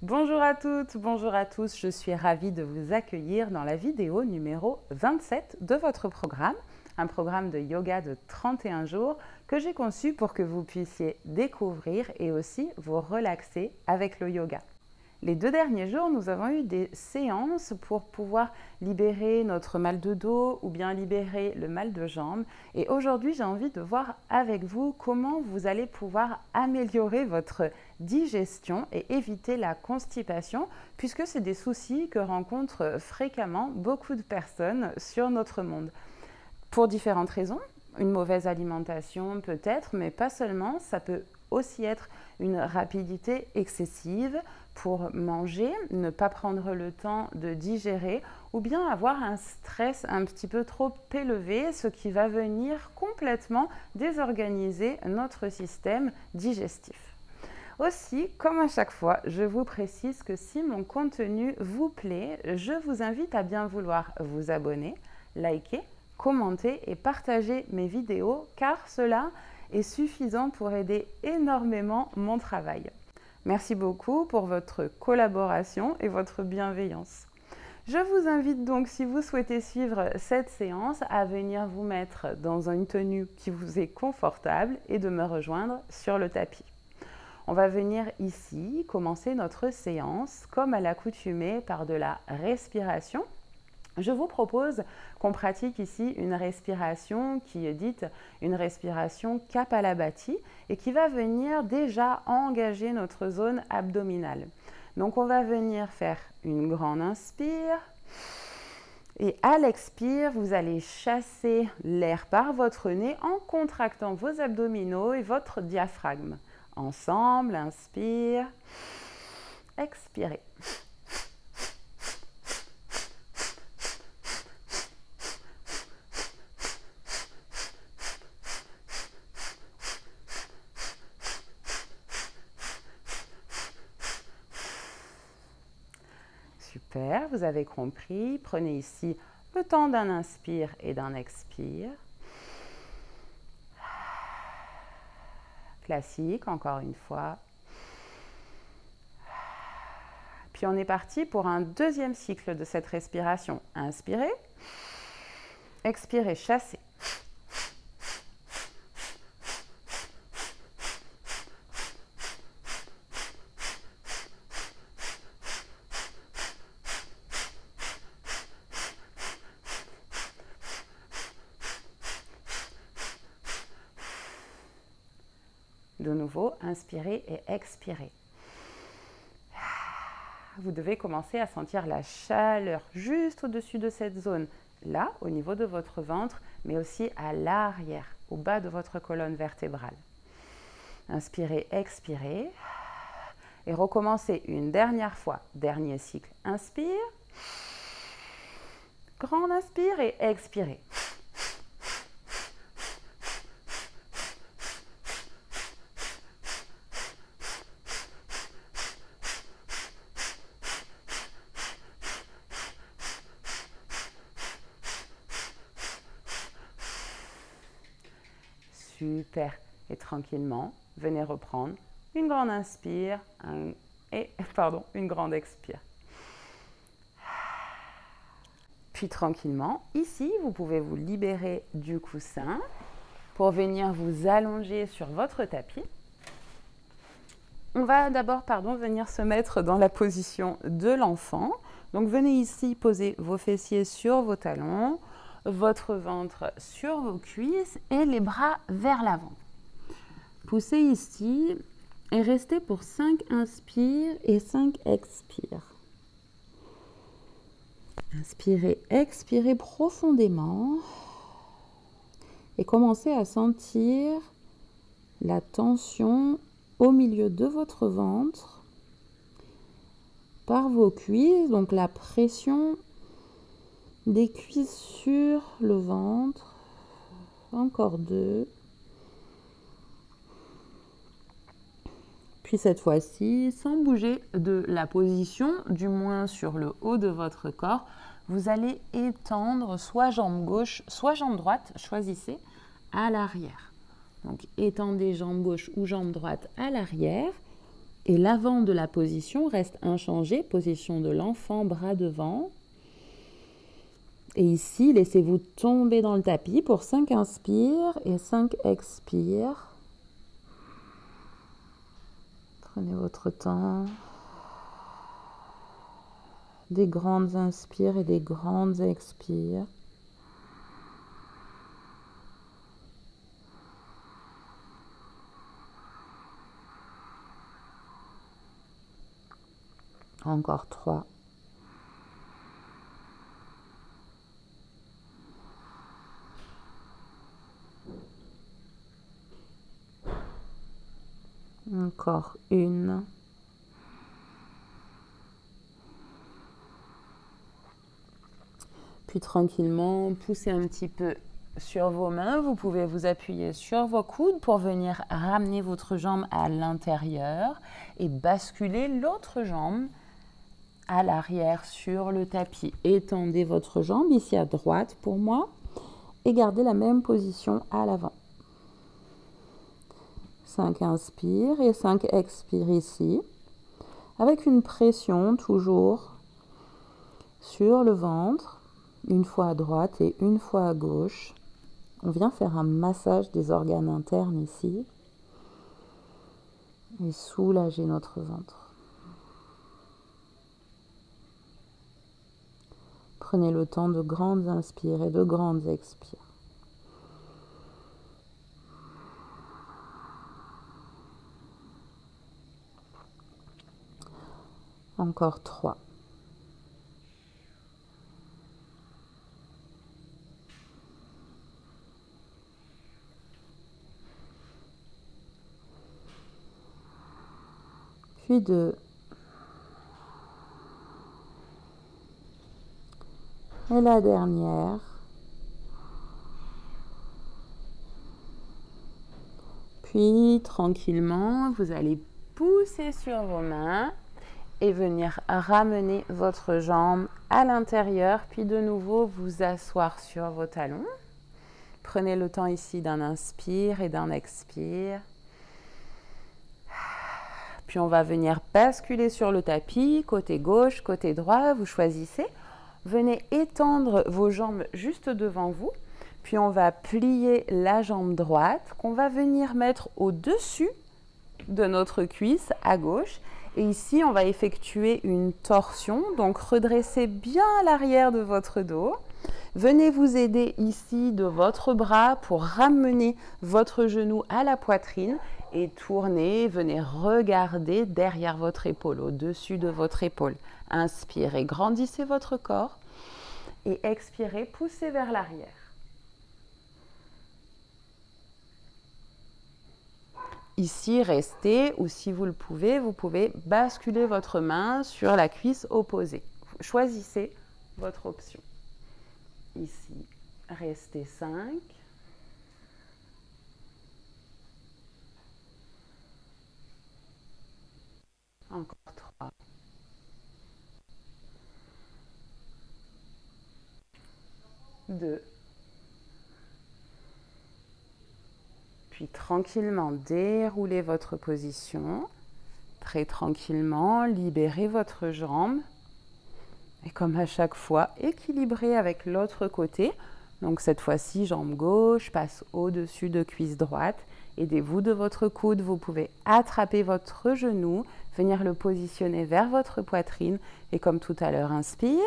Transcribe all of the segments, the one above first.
Bonjour à toutes, bonjour à tous, je suis ravie de vous accueillir dans la vidéo numéro 27 de votre programme, un programme de yoga de 31 jours que j'ai conçu pour que vous puissiez découvrir et aussi vous relaxer avec le yoga. Les 2 derniers jours, nous avons eu des séances pour pouvoir libérer notre mal de dos ou bien libérer le mal de jambes. Et aujourd'hui, j'ai envie de voir avec vous comment vous allez pouvoir améliorer votre digestion et éviter la constipation, puisque c'est des soucis que rencontrent fréquemment beaucoup de personnes sur notre monde. Pour différentes raisons, une mauvaise alimentation peut-être, mais pas seulement, ça peut aussi être une rapidité excessive pour manger, ne pas prendre le temps de digérer ou bien avoir un stress un petit peu trop élevé, ce qui va venir complètement désorganiser notre système digestif. Aussi, comme à chaque fois, je vous précise que si mon contenu vous plaît, je vous invite à bien vouloir vous abonner, liker, commenter et partager mes vidéos car cela est suffisant pour aider énormément mon travail. Merci beaucoup pour votre collaboration et votre bienveillance. Je vous invite donc, si vous souhaitez suivre cette séance, à venir vous mettre dans une tenue qui vous est confortable et de me rejoindre sur le tapis. On va venir ici commencer notre séance comme à l'accoutumée par de la respiration. Je vous propose qu'on pratique ici une respiration qui est dite une respiration Kapalabhati et qui va venir déjà engager notre zone abdominale. Donc on va venir faire une grande inspire et à l'expire, vous allez chasser l'air par votre nez en contractant vos abdominaux et votre diaphragme. Ensemble, inspire, expirez. Super, vous avez compris. Prenez ici le temps d'un inspire et d'un expire. Classique, encore une fois. Puis on est parti pour un deuxième cycle de cette respiration. Inspirez, expirez, chassez. De nouveau, inspirez et expirez. Vous devez commencer à sentir la chaleur juste au-dessus de cette zone, là, au niveau de votre ventre, mais aussi à l'arrière, au bas de votre colonne vertébrale. Inspirez, expirez. Et recommencez une dernière fois. Dernier cycle. Inspire. Grande inspire et expirez. Super. Et tranquillement, venez reprendre une grande inspire une grande expire. Puis tranquillement, ici, vous pouvez vous libérer du coussin pour venir vous allonger sur votre tapis. On va d'abord venir se mettre dans la position de l'enfant. Donc venez ici poser vos fessiers sur vos talons, votre ventre sur vos cuisses et les bras vers l'avant. Poussez ici et restez pour 5 inspires et 5 expires. Inspirez, expirez profondément et commencez à sentir la tension au milieu de votre ventre par vos cuisses, donc la pression des cuisses sur le ventre. Encore 2. Puis cette fois-ci, sans bouger de la position, du moins sur le haut de votre corps, vous allez étendre soit jambe gauche, soit jambe droite, choisissez, à l'arrière. Donc étendez jambe gauche ou jambe droite à l'arrière Et l'avant de la position reste inchangé, position de l'enfant, bras devant. Et ici, laissez-vous tomber dans le tapis pour 5 inspires et 5 expires. Prenez votre temps. Des grandes inspires et des grandes expires. Encore 3. Encore 1. Puis tranquillement, poussez un petit peu sur vos mains. Vous pouvez vous appuyer sur vos coudes pour venir ramener votre jambe à l'intérieur et basculer l'autre jambe à l'arrière sur le tapis. Étendez votre jambe ici à droite pour moi et gardez la même position à l'avant. 5 inspires et 5 expires ici, avec une pression toujours sur le ventre, une fois à droite et une fois à gauche. On vient faire un massage des organes internes ici et soulager notre ventre. Prenez le temps de grandes inspires et de grandes expires. Encore 3. Puis 2. Et la dernière. Puis tranquillement, vous allez pousser sur vos mains et venir ramener votre jambe à l'intérieur, puis de nouveau vous asseoir sur vos talons. Prenez le temps ici d'un inspire et d'un expire. Puis on va venir basculer sur le tapis, côté gauche, côté droit, vous choisissez. Venez étendre vos jambes juste devant vous. Puis on va plier la jambe droite qu'on va venir mettre au-dessus de notre cuisse à gauche. Et ici, on va effectuer une torsion. Donc, redressez bien l'arrière de votre dos. Venez vous aider ici de votre bras pour ramener votre genou à la poitrine et tournez. Venez regarder derrière votre épaule, au-dessus de votre épaule. Inspirez, grandissez votre corps et expirez, poussez vers l'arrière. Ici, restez ou si vous le pouvez, vous pouvez basculer votre main sur la cuisse opposée. Choisissez votre option. Ici, restez 5. Encore 3. 2. Puis tranquillement, déroulez votre position. Très tranquillement, libérez votre jambe. Et comme à chaque fois, équilibrez avec l'autre côté. Donc cette fois-ci, jambe gauche passe au-dessus de cuisse droite. Aidez-vous de votre coude. Vous pouvez attraper votre genou, venir le positionner vers votre poitrine. Et comme tout à l'heure, inspire.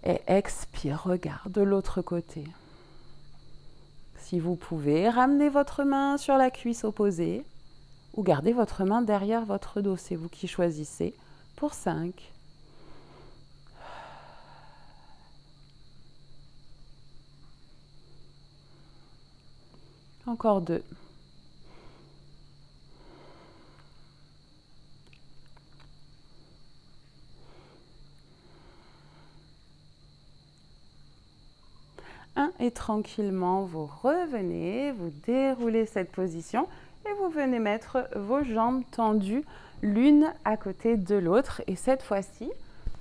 Et expire, regarde de l'autre côté. Si vous pouvez, ramenez votre main sur la cuisse opposée ou gardez votre main derrière votre dos. C'est vous qui choisissez pour 5. Encore 2. Et tranquillement, vous revenez, vous déroulez cette position et vous venez mettre vos jambes tendues l'une à côté de l'autre. Et cette fois-ci,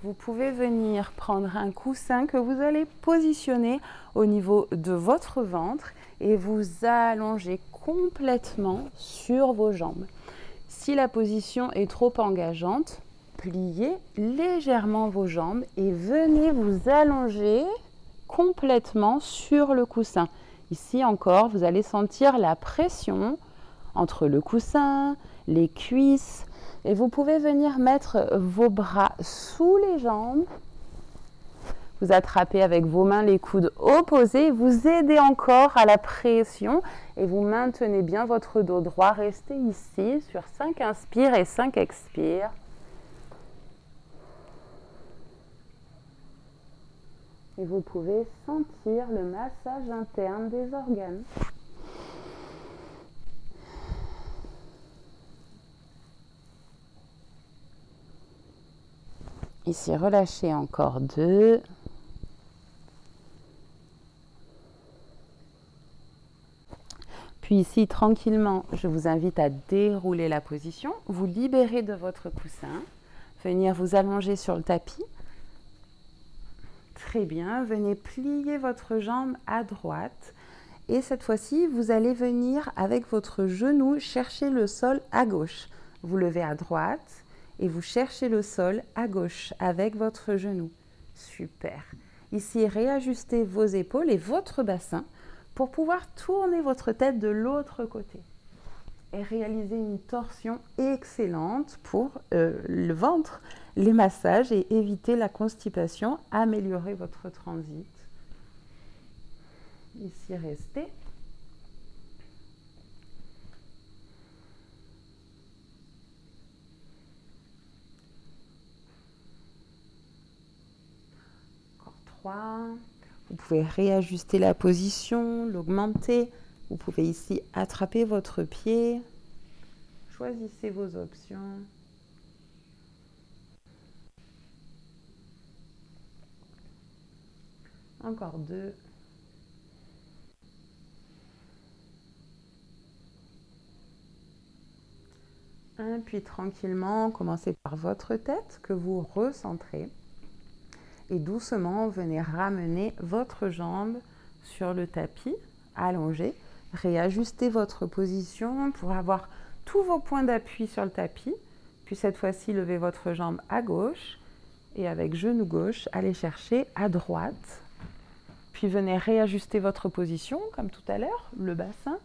vous pouvez venir prendre un coussin que vous allez positionner au niveau de votre ventre et vous allonger complètement sur vos jambes. Si la position est trop engageante, pliez légèrement vos jambes et venez vous allonger complètement sur le coussin. Ici encore, vous allez sentir la pression entre le coussin, les cuisses, et vous pouvez venir mettre vos bras sous les jambes. Vous attrapez avec vos mains les coudes opposés, vous aidez encore à la pression et vous maintenez bien votre dos droit. Restez ici sur 5 inspires et 5 expires. Et vous pouvez sentir le massage interne des organes. Ici, relâchez encore 2. Puis ici, tranquillement, je vous invite à dérouler la position. Vous libérez de votre coussin. Venir vous allonger sur le tapis. Très bien. Venez plier votre jambe à droite. Et cette fois-ci, vous allez venir avec votre genou chercher le sol à gauche. Vous levez à droite et vous cherchez le sol à gauche avec votre genou. Super. Ici, réajustez vos épaules et votre bassin pour pouvoir tourner votre tête de l'autre côté et réaliser une torsion excellente pour le ventre, les massages et éviter la constipation, améliorer votre transit. Ici, restez. Encore 3. Vous pouvez réajuster la position, l'augmenter. Vous pouvez ici attraper votre pied. Choisissez vos options. Encore 2. Puis tranquillement, commencez par votre tête que vous recentrez. Et doucement, venez ramener votre jambe sur le tapis, allongé. Réajustez votre position pour avoir tous vos points d'appui sur le tapis. Puis cette fois-ci, levez votre jambe à gauche. Et avec genou gauche, allez chercher à droite. Puis venez réajuster votre position, comme tout à l'heure, le bassin,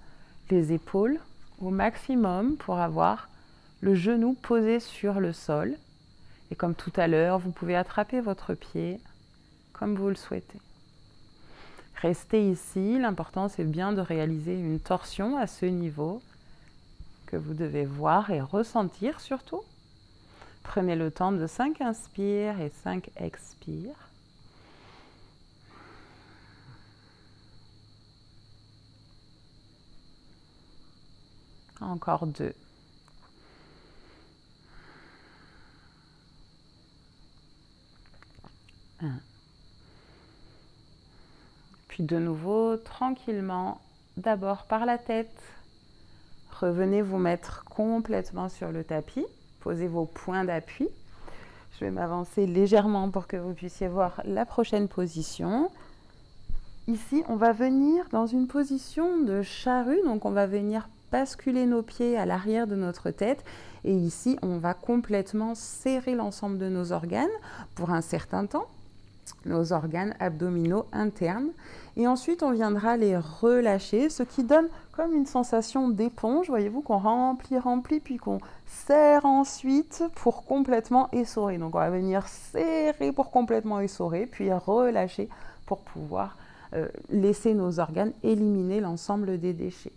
les épaules au maximum pour avoir le genou posé sur le sol. Et comme tout à l'heure, vous pouvez attraper votre pied comme vous le souhaitez. Restez ici. L'important, c'est bien de réaliser une torsion à ce niveau que vous devez voir et ressentir surtout. Prenez le temps de 5 inspires et 5 expires. Encore 2. Puis de nouveau, tranquillement, d'abord par la tête. Revenez vous mettre complètement sur le tapis. Posez vos points d'appui. Je vais m'avancer légèrement pour que vous puissiez voir la prochaine position. Ici, on va venir dans une position de charrue. Donc, on va venir basculer nos pieds à l'arrière de notre tête. Et ici, on va complètement serrer l'ensemble de nos organes pour un certain temps. Nos organes abdominaux internes. Et ensuite, on viendra les relâcher, ce qui donne comme une sensation d'éponge. Voyez-vous qu'on remplit, puis qu'on serre ensuite pour complètement essorer. Donc, on va venir serrer pour complètement essorer, puis relâcher pour pouvoir laisser nos organes éliminer l'ensemble des déchets.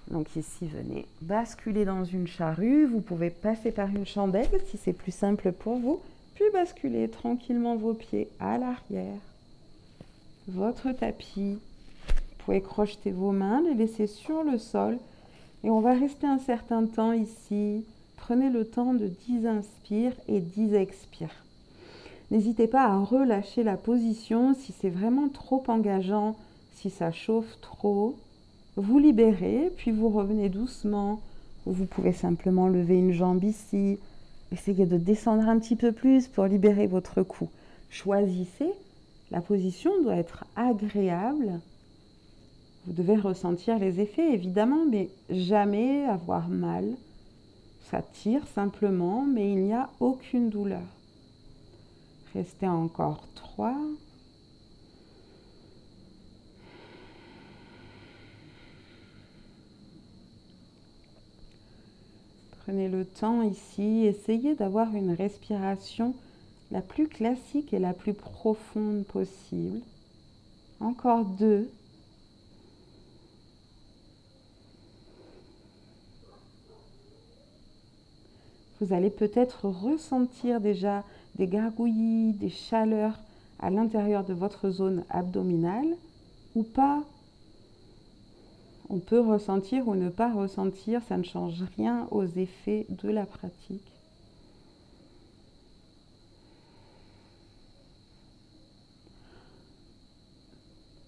Donc ici, venez basculer dans une charrue. Vous pouvez passer par une chandelle si c'est plus simple pour vous. Puis basculez tranquillement vos pieds à l'arrière. Votre tapis. Vous pouvez crocheter vos mains, les laisser sur le sol. Et on va rester un certain temps ici. Prenez le temps de 10 inspires et 10 expires. N'hésitez pas à relâcher la position si c'est vraiment trop engageant, si ça chauffe trop. Vous libérez, puis vous revenez doucement. Vous pouvez simplement lever une jambe ici. Essayez de descendre un petit peu plus pour libérer votre cou. Choisissez. La position doit être agréable. Vous devez ressentir les effets, évidemment, mais jamais avoir mal. Ça tire simplement, mais il n'y a aucune douleur. Restez encore 3. Prenez le temps ici, essayez d'avoir une respiration la plus classique et la plus profonde possible. Encore 2. Vous allez peut-être ressentir déjà des gargouillis, des chaleurs à l'intérieur de votre zone abdominale ou pas. On peut ressentir ou ne pas ressentir, ça ne change rien aux effets de la pratique.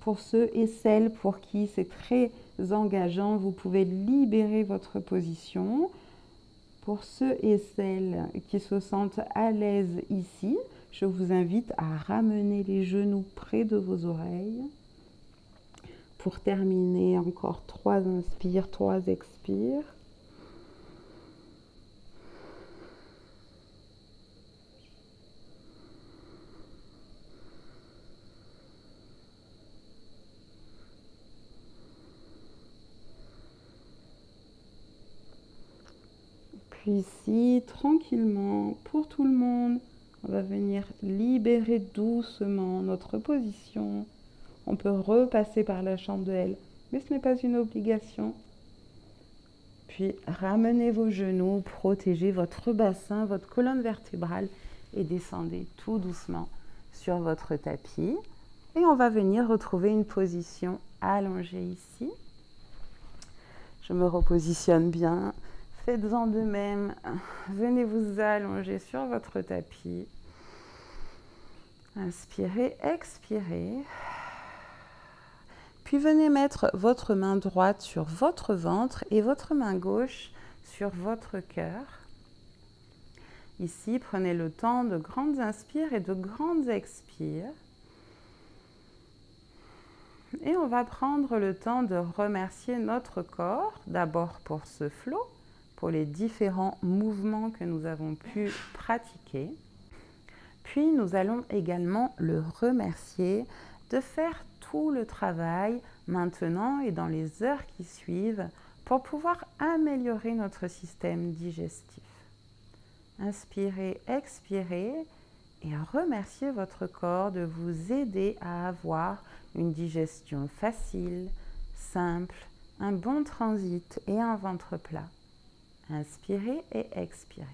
Pour ceux et celles pour qui c'est très engageant, vous pouvez libérer votre position. Pour ceux et celles qui se sentent à l'aise ici, je vous invite à ramener les genoux près de vos oreilles. Pour terminer, encore 3 inspires, 3 expires. Puis ici, tranquillement, pour tout le monde, on va venir libérer doucement notre position. On peut repasser par la chandelle, mais ce n'est pas une obligation. Puis ramenez vos genoux, protégez votre bassin, votre colonne vertébrale et descendez tout doucement sur votre tapis. Et on va venir retrouver une position allongée ici. Je me repositionne bien. Faites-en de même. Venez vous allonger sur votre tapis. Inspirez, expirez. Puis venez mettre votre main droite sur votre ventre et votre main gauche sur votre cœur. Ici, prenez le temps de grandes inspires et de grandes expires. Et on va prendre le temps de remercier notre corps, d'abord pour ce flow, pour les différents mouvements que nous avons pu pratiquer. Puis nous allons également le remercier de faire tout le travail maintenant et dans les heures qui suivent pour pouvoir améliorer notre système digestif. Inspirez, expirez et remerciez votre corps de vous aider à avoir une digestion facile, simple, un bon transit et un ventre plat. Inspirez et expirez.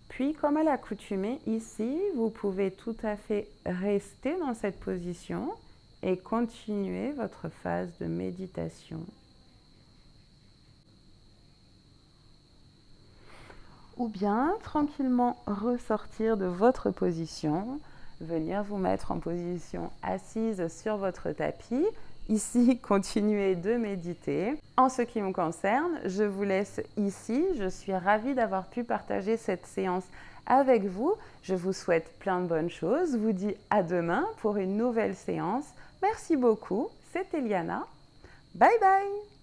Puis, comme à l'accoutumée, ici, vous pouvez tout à fait rester dans cette position et continuer votre phase de méditation. Ou bien, tranquillement ressortir de votre position, venir vous mettre en position assise sur votre tapis. Ici, continuez de méditer. En ce qui me concerne, je vous laisse ici. Je suis ravie d'avoir pu partager cette séance avec vous. Je vous souhaite plein de bonnes choses. Je vous dis à demain pour une nouvelle séance. Merci beaucoup. C'était Liana. Bye bye.